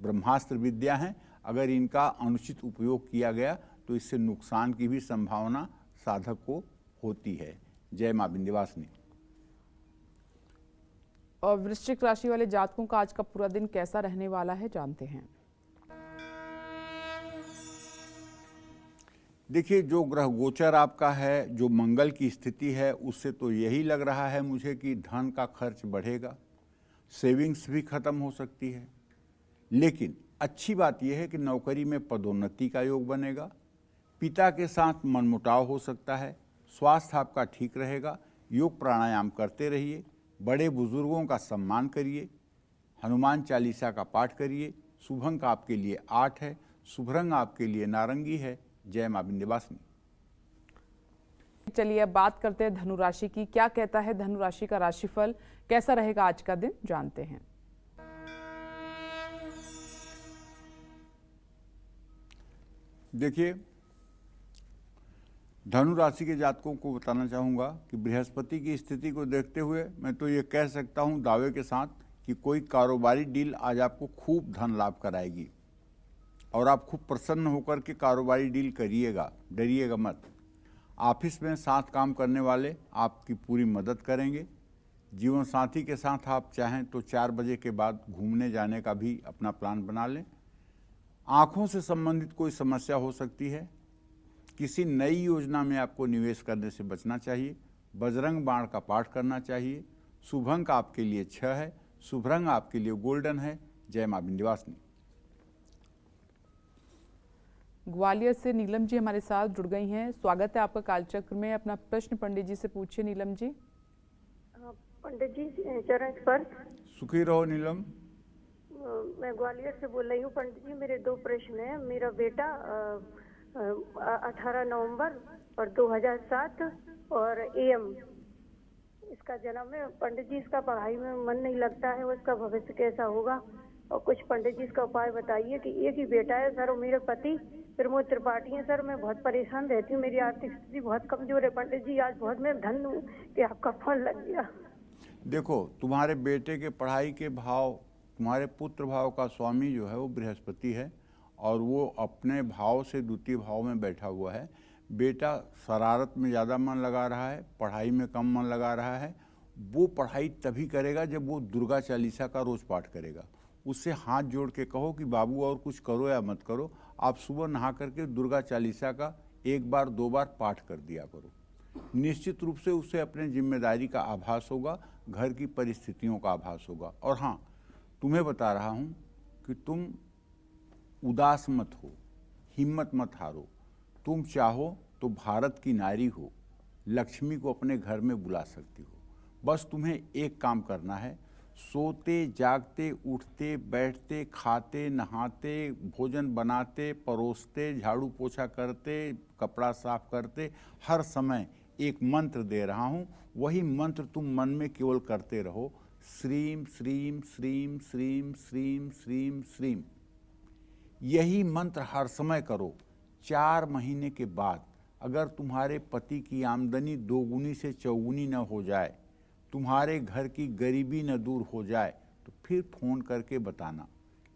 ब्रह्मास्त्र विद्या हैं। अगर इनका अनुचित उपयोग किया गया तो इससे नुकसान की भी संभावना साधक को होती है। जय मां विंध्यवासिनी। और वृश्चिक राशि वाले जातकों का आज का पूरा दिन कैसा रहने वाला है, जानते हैं। देखिए, जो ग्रह गोचर आपका है, जो मंगल की स्थिति है, उससे तो यही लग रहा है मुझे कि धन का खर्च बढ़ेगा, सेविंग्स भी खत्म हो सकती है। लेकिन अच्छी बात यह है कि नौकरी में पदोन्नति का योग बनेगा, पिता के साथ मनमुटाव हो सकता है, स्वास्थ्य आपका ठीक रहेगा। योग प्राणायाम करते रहिए, बड़े बुजुर्गों का सम्मान करिए, हनुमान चालीसा का पाठ करिए। शुभ अंक आपके लिए 8 है, शुभ रंग आपके लिए नारंगी है। जय मां विंध्यवासिनी। चलिए अब बात करते हैं धनु राशि की। क्या कहता है धनु राशि का राशिफल, कैसा रहेगा आज का दिन, जानते हैं। देखिए, धनु राशि के जातकों को बताना चाहूँगा कि बृहस्पति की स्थिति को देखते हुए मैं तो ये कह सकता हूँ दावे के साथ कि कोई कारोबारी डील आज आपको खूब धन लाभ कराएगी और आप खूब प्रसन्न होकर के कारोबारी डील करिएगा, डरिएगा मत। ऑफिस में साथ काम करने वाले आपकी पूरी मदद करेंगे। जीवन साथी के साथ आप चाहें तो 4 बजे के बाद घूमने जाने का भी अपना प्लान बना लें। आँखों से संबंधित कोई समस्या हो सकती है, किसी नई योजना में आपको निवेश करने से बचना चाहिए। बजरंग बाण का पाठ करना चाहिए। शुभ अंक आपके लिए 6 है, शुभ रंग आपके लिए गोल्डन है। जय मां विंध्यवासिनी। ग्वालियर से नीलम जी हमारे साथ जुड़ गई हैं। स्वागत है आपका कालचक्र में। अपना प्रश्न पंडित जी से पूछिए नीलम जी। पंडित जी चरण स्पर्श। सुखी रहो नीलम। मैं ग्वालियर से बोल रही हूँ पंडित जी। मेरे 2 प्रश्न हैं। मेरा बेटा 18 नवंबर और 2007 और AM इसका जन्म है। पंडित जी इसका पढ़ाई में मन नहीं लगता है, उसका भविष्य कैसा होगा? और कुछ पंडित जी इसका उपाय बताइए कि एक ही बेटा है सर और मेरे पति प्रमोद त्रिपाठी हैं सर। मैं बहुत परेशान रहती हूँ, मेरी आर्थिक स्थिति बहुत कमजोर है पंडित जी। आज बहुत मैं धन हूँ कि आपका फोन लग गया। देखो, तुम्हारे बेटे के पढ़ाई के भाव, तुम्हारे पुत्र भाव का स्वामी जो है वो बृहस्पति है और वो अपने भाव से द्वितीय भाव में बैठा हुआ है। बेटा शरारत में ज़्यादा मन लगा रहा है, पढ़ाई में कम मन लगा रहा है। वो पढ़ाई तभी करेगा जब वो दुर्गा चालीसा का रोज़ पाठ करेगा। उससे हाथ जोड़ के कहो कि बाबू और कुछ करो या मत करो, आप सुबह नहा करके दुर्गा चालीसा का 1 बार 2 बार पाठ कर दिया करो। निश्चित रूप से उससे अपने जिम्मेदारी का आभास होगा, घर की परिस्थितियों का आभास होगा। और हाँ, तुम्हें बता रहा हूँ कि तुम उदास मत हो, हिम्मत मत हारो। तुम चाहो तो भारत की नारी हो, लक्ष्मी को अपने घर में बुला सकती हो। बस तुम्हें एक काम करना है, सोते जागते उठते बैठते खाते नहाते भोजन बनाते परोसते झाड़ू पोछा करते कपड़ा साफ करते हर समय एक मंत्र दे रहा हूँ, वही मंत्र तुम मन में केवल करते रहो। श्रीम श्रीम श्रीम श्रीम श्रीम श्रीम श्रीम, यही मंत्र हर समय करो। 4 महीने के बाद अगर तुम्हारे पति की आमदनी 2 गुनी से 4 गुनी न हो जाए, तुम्हारे घर की गरीबी न दूर हो जाए, तो फिर फोन करके बताना।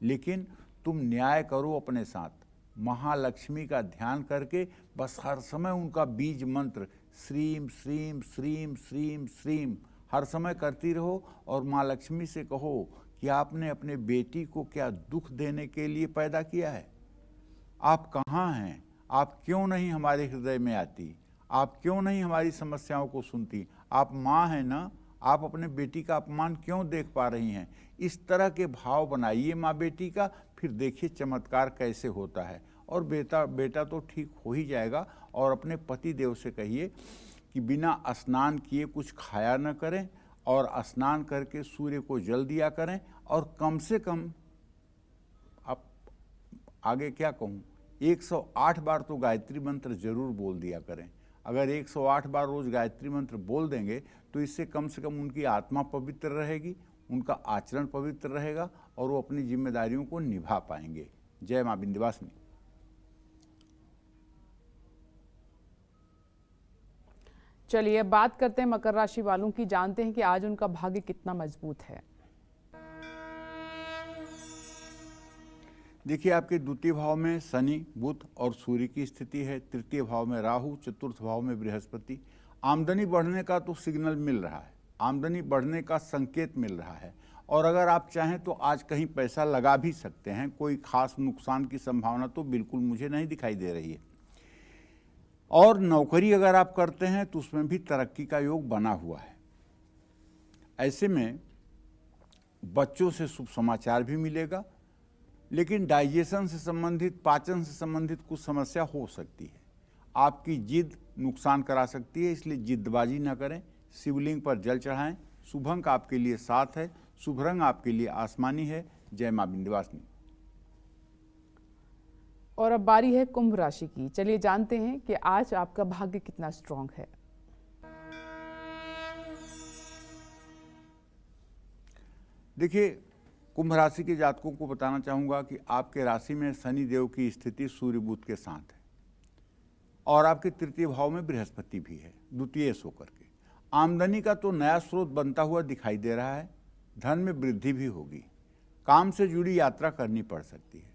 लेकिन तुम न्याय करो अपने साथ, महालक्ष्मी का ध्यान करके बस हर समय उनका बीज मंत्र श्रीम श्रीम श्रीम श्रीम श्रीम हर समय करती रहो। और माँ लक्ष्मी से कहो कि आपने अपने बेटी को क्या दुख देने के लिए पैदा किया है? आप कहाँ हैं? आप क्यों नहीं हमारे हृदय में आती? आप क्यों नहीं हमारी समस्याओं को सुनती? आप माँ हैं ना, आप अपने बेटी का अपमान क्यों देख पा रही हैं? इस तरह के भाव बनाइए माँ बेटी का, फिर देखिए चमत्कार कैसे होता है। और बेटा तो ठीक हो ही जाएगा। और अपने पति देव से कहिए कि बिना स्नान किए कुछ खाया न करें और स्नान करके सूर्य को जल दिया करें। और कम से कम, अब आगे क्या कहूँ, 108 बार तो गायत्री मंत्र जरूर बोल दिया करें। अगर 108 बार रोज गायत्री मंत्र बोल देंगे तो इससे कम से कम उनकी आत्मा पवित्र रहेगी, उनका आचरण पवित्र रहेगा और वो अपनी जिम्मेदारियों को निभा पाएंगे। जय मां विंध्यवासिनी। चलिए बात करते हैं मकर राशि वालों की। जानते हैं कि आज उनका भाग्य कितना मजबूत है। देखिए, आपके द्वितीय भाव में शनि बुध और सूर्य की स्थिति है, तृतीय भाव में राहु, चतुर्थ भाव में बृहस्पति। आमदनी बढ़ने का तो सिग्नल मिल रहा है, आमदनी बढ़ने का संकेत मिल रहा है। और अगर आप चाहें तो आज कहीं पैसा लगा भी सकते हैं, कोई खास नुकसान की संभावना तो बिल्कुल मुझे नहीं दिखाई दे रही है। और नौकरी अगर आप करते हैं तो उसमें भी तरक्की का योग बना हुआ है। ऐसे में बच्चों से शुभ समाचार भी मिलेगा, लेकिन डाइजेशन से संबंधित, पाचन से संबंधित कुछ समस्या हो सकती है। आपकी जिद नुकसान करा सकती है, इसलिए जिद्दबाजी ना करें। शिवलिंग पर जल चढ़ाएं। शुभ अंक आपके लिए 7 है। शुभ रंग आपके लिए आसमानी है। जय मां विंध्यवासिनी। और अब बारी है कुंभ राशि की। चलिए जानते हैं कि आज आपका भाग्य कितना स्ट्रांग है। देखिए, कुंभ राशि के जातकों को बताना चाहूंगा कि आपके राशि में शनि देव की स्थिति सूर्य बुध के साथ है और आपके तृतीय भाव में बृहस्पति भी है, द्वितीय होकर के। आमदनी का तो नया स्रोत बनता हुआ दिखाई दे रहा है। धन में वृद्धि भी होगी। काम से जुड़ी यात्रा करनी पड़ सकती है।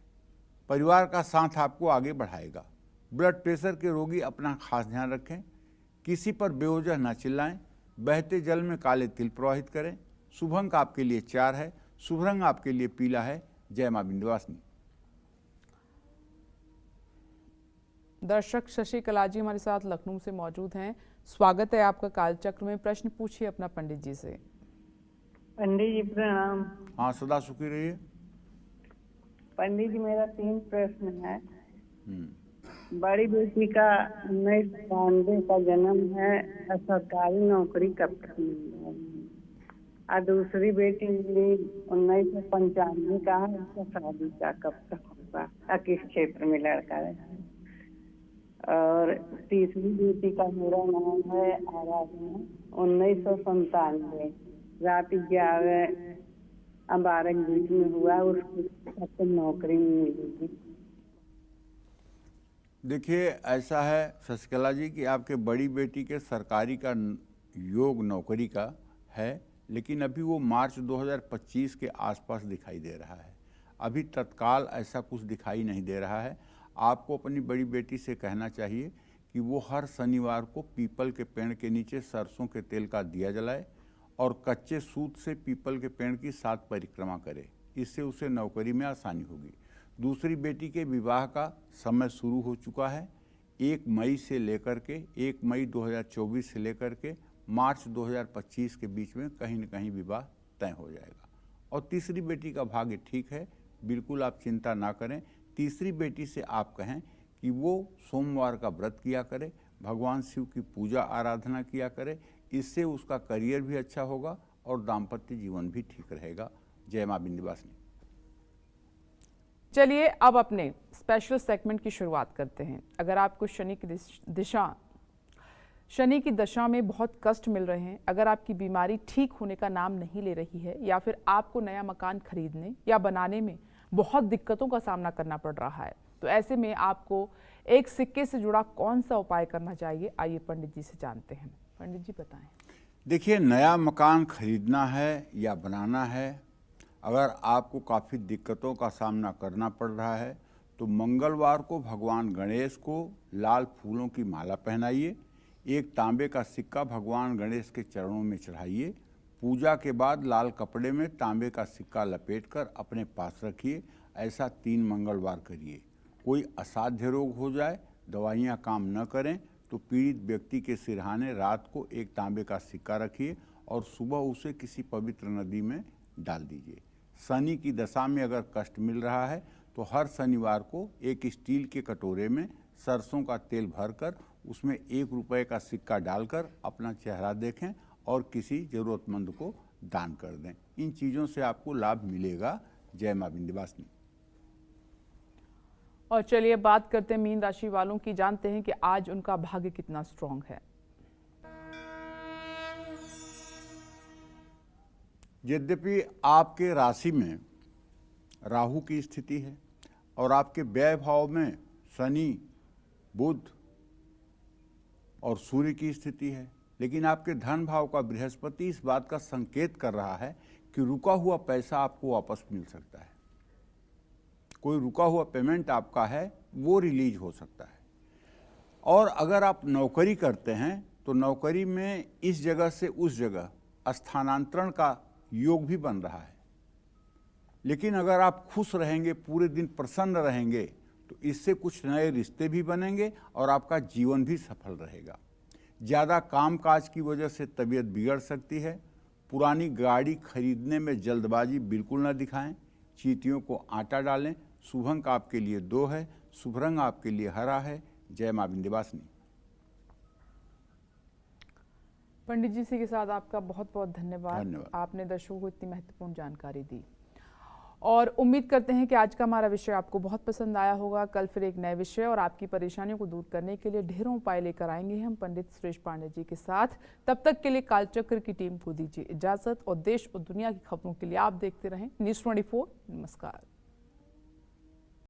परिवार का साथ आपको आगे बढ़ाएगा। ब्लड प्रेशर के रोगी अपना खास ध्यान रखें। किसी पर बेवजह न चिल्लाएं। बहते जल में काले तिल प्रवाहित करें। शुभ अंक आपके लिए 4 है। शुभ रंग आपके लिए पीला है। जय मां विंध्यवासिनी। दर्शक शशि कला जी हमारे साथ लखनऊ से मौजूद हैं। स्वागत है आपका कालचक्र में। प्रश्न पूछिए अपना पंडित जी से। पंडित जी प्रणाम। हाँ, सदा सुखी रहिए। पंडित जी मेरा 3 प्रश्न है। बड़ी बेटी का 1992 का जन्म है, सरकारी नौकरी कब तक मिलेगी? और दूसरी बेटी मेरी 1995 का है, उसका शादी का कब तक होगा और किस क्षेत्र में लड़का है? और तीसरी बेटी का मेरा नाम है आराधना, 1997 रात 11:12 में हुआ, उसको नौकरी मिलेगी? देखिए, ऐसा है शशिकला जी कि आपके बड़ी बेटी के सरकारी का योग नौकरी का है, लेकिन अभी वो मार्च 2025 के आसपास दिखाई दे रहा है। अभी तत्काल ऐसा कुछ दिखाई नहीं दे रहा है। आपको अपनी बड़ी बेटी से कहना चाहिए कि वो हर शनिवार को पीपल के पेड़ के नीचे सरसों के तेल का दिया जलाए और कच्चे सूत से पीपल के पेड़ की 7 परिक्रमा करे। इससे उसे नौकरी में आसानी होगी। दूसरी बेटी के विवाह का समय शुरू हो चुका है। 1 मई से लेकर के 1 मई 2024 से लेकर के मार्च 2025 के बीच में कहीं न कहीं विवाह तय हो जाएगा। और तीसरी बेटी का भाग्य ठीक है, बिल्कुल आप चिंता ना करें। तीसरी बेटी से आप कहें कि वो सोमवार का व्रत किया करे, भगवान शिव की पूजा आराधना किया करे। इससे उसका करियर भी अच्छा होगा और दाम्पत्य जीवन भी ठीक रहेगा। जय मां विंध्यवासिनी। चलिए अब अपने स्पेशल सेगमेंट की शुरुआत करते हैं। अगर आपको शनि की दशा में बहुत कष्ट मिल रहे हैं, अगर आपकी बीमारी ठीक होने का नाम नहीं ले रही है, या फिर आपको नया मकान खरीदने या बनाने में बहुत दिक्कतों का सामना करना पड़ रहा है, तो ऐसे में आपको एक सिक्के से जुड़ा कौन सा उपाय करना चाहिए, आइए पंडित जी से जानते हैं। पंडित जी बताएं। देखिए, नया मकान खरीदना है या बनाना है, अगर आपको काफ़ी दिक्कतों का सामना करना पड़ रहा है तो मंगलवार को भगवान गणेश को लाल फूलों की माला पहनाइए। एक तांबे का सिक्का भगवान गणेश के चरणों में चढ़ाइए। पूजा के बाद लाल कपड़े में तांबे का सिक्का लपेटकर अपने पास रखिए। ऐसा 3 मंगलवार करिए। कोई असाध्य रोग हो जाए, दवाइयाँ काम न करें, तो पीड़ित व्यक्ति के सिरहाने रात को एक तांबे का सिक्का रखिए और सुबह उसे किसी पवित्र नदी में डाल दीजिए। शनि की दशा में अगर कष्ट मिल रहा है तो हर शनिवार को एक स्टील के कटोरे में सरसों का तेल भरकर उसमें 1 रुपये का सिक्का डालकर अपना चेहरा देखें और किसी ज़रूरतमंद को दान कर दें। इन चीज़ों से आपको लाभ मिलेगा। जय मां विंध्यवासिनी। और चलिए बात करते हैं मीन राशि वालों की। जानते हैं कि आज उनका भाग्य कितना स्ट्रांग है। यद्यपि आपके राशि में राहु की स्थिति है और आपके व्यय भाव में शनि, बुध और सूर्य की स्थिति है, लेकिन आपके धन भाव का बृहस्पति इस बात का संकेत कर रहा है कि रुका हुआ पैसा आपको वापस मिल सकता है। कोई रुका हुआ पेमेंट आपका है वो रिलीज हो सकता है। और अगर आप नौकरी करते हैं तो नौकरी में इस जगह से उस जगह स्थानांतरण का योग भी बन रहा है। लेकिन अगर आप खुश रहेंगे, पूरे दिन प्रसन्न रहेंगे, तो इससे कुछ नए रिश्ते भी बनेंगे और आपका जीवन भी सफल रहेगा। ज़्यादा कामकाज की वजह से तबीयत बिगड़ सकती है। पुरानी गाड़ी खरीदने में जल्दबाजी बिल्कुल न दिखाएं। चींटियों को आटा डालें। शुभ अंक आपके लिए 2 है। शुभ रंग आपके लिए हरा है। जय मां विंध्यवासिनी। पंडित जी इसी के साथ आपका बहुत बहुत धन्यवाद। धन्यवाद। आपने दर्शकों को इतनी महत्वपूर्ण जानकारी दी और उम्मीद करते हैं कि आज का हमारा विषय आपको बहुत पसंद आया होगा। कल फिर एक नए विषय और आपकी परेशानियों को दूर करने के लिए ढेरों उपाय लेकर आएंगे हम पंडित सुरेश पांडे जी के साथ। तब तक के लिए कालचक्र की टीम को दीजिए इजाजत और देश और दुनिया की खबरों के लिए आप देखते रहें News 24। नमस्कार।